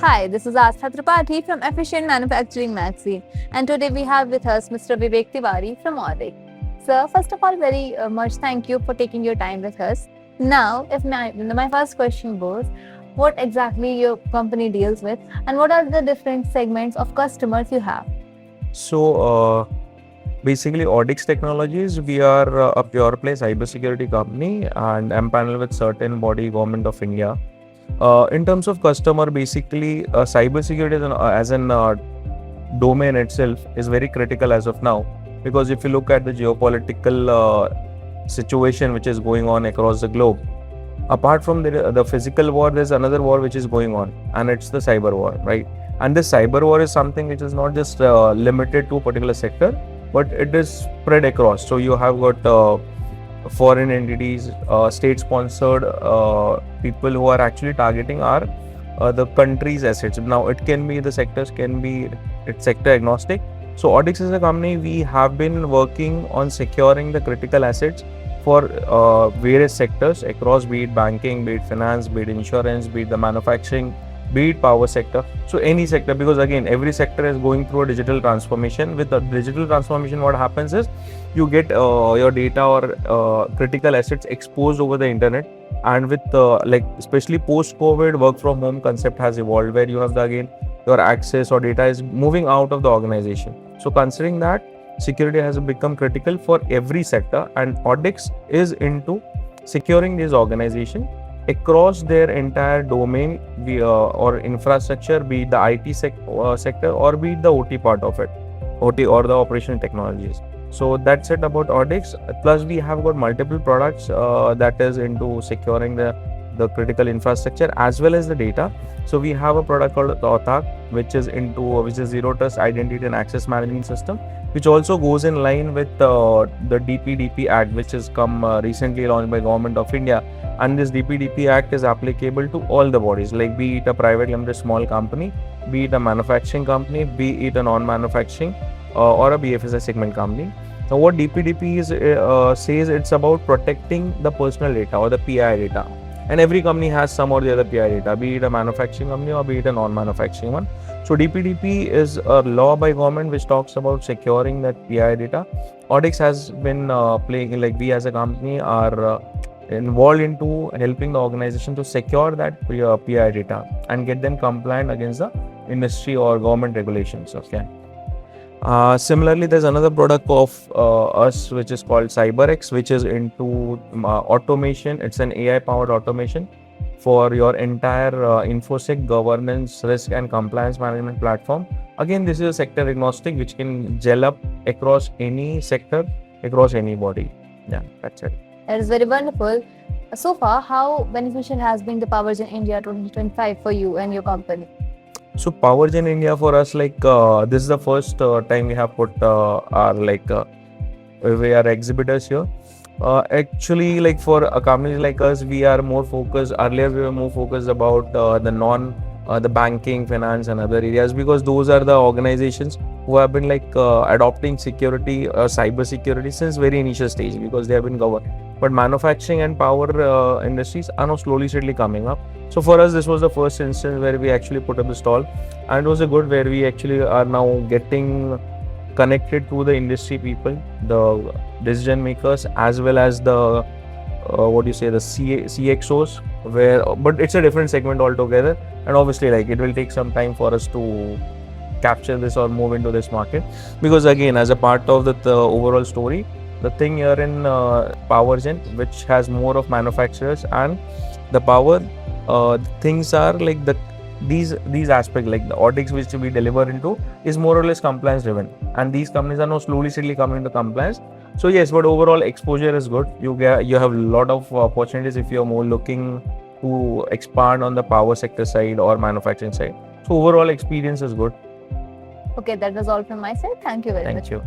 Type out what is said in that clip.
Hi, this is Astha Tripathi from Efficient Manufacturing Magazine, and today we have with us Mr. Vivek Tiwari from Audix. Sir, first of all, very much thank you for taking your time with us. Now, if my first question goes, what exactly your company deals with, and what are the different segments of customers you have? So, basically, Audix Technologies, we are a pure play cybersecurity company and I'm paneled with certain body government of India. In terms of customer, basically, cybersecurity as an domain itself is very critical as of now, because if you look at the geopolitical situation which is going on across the globe, apart from the physical war, there's another war which is going on, and it's the cyber war, right? And this cyber war is something which is not just limited to a particular sector, but it is spread across. So you have got foreign entities, state-sponsored people who are actually targeting our the country's assets. Now it can be the sectors can be it's sector agnostic. So Audix is a company, we have been working on securing the critical assets for various sectors across, be it banking, be it finance, be it insurance, be it the manufacturing, be it power sector. So any sector, because again every sector is going through a digital transformation. With the digital transformation, what happens is you get your data or critical assets exposed over the internet. And with like especially post COVID, work from home concept has evolved, where you have again your access or data is moving out of the organization. So considering that, security has become critical for every sector, and Audix is into securing these organizations across their entire domain or infrastructure, be it the IT sector or be it the OT part of it, OT or the operational technologies. So that's it about Audix. Plus, we have got multiple products that is into securing the critical infrastructure as well as the data. So we have a product called Dwarka, which is zero trust identity and access management system, which also goes in line with the DPDP Act, which has come recently launched by Government of India. And this DPDP Act is applicable to all the bodies, like be it a private limited small company, be it a manufacturing company, be it a non-manufacturing or a BFSI segment company. Now, what DPDP says, it's about protecting the personal data or the PI data. And every company has some or the other PI data, be it a manufacturing company or be it a non-manufacturing one. So DPDP is a law by government which talks about securing that PI data. Audix has been playing, like we as a company are involved into helping the organization to secure that PI data and get them compliant against the industry or government regulations. Okay. Similarly, there's another product of us which is called CyberX, which is into automation. It's an AI-powered automation for your entire InfoSec governance, risk and compliance management platform. Again, this is a sector agnostic which can gel up across any sector, across any body. Yeah, that's it. That is very wonderful. So far, how beneficial has been the POWERGEN India 2025 for you and your company? So POWERGEN India for us, like this is the first time we have put our we are exhibitors here. Actually, like for a company like us, we are more focused. Earlier, we were more focused about the banking, finance, and other areas, because those are the organizations who have been like adopting security, cyber security since very initial stage, because they have been governed. But manufacturing and power industries are now slowly, steadily coming up. So for us, this was the first instance where we actually put up the stall, and it was a good where we actually are now getting connected to the industry people, the decision makers, as well as the CXOs, but it's a different segment altogether. And obviously, like it will take some time for us to capture this or move into this market, because again, as a part of the overall story, the thing here in POWERGEN, which has more of manufacturers and the power, things are like these aspects, like the Audix which we deliver into is more or less compliance driven, and these companies are now slowly steadily coming into compliance. So yes, but overall exposure is good. You have a lot of opportunities if you're more looking to expand on the power sector side or manufacturing side. So overall experience is good. Okay, that was all from my side. Thank you very much. Thank you.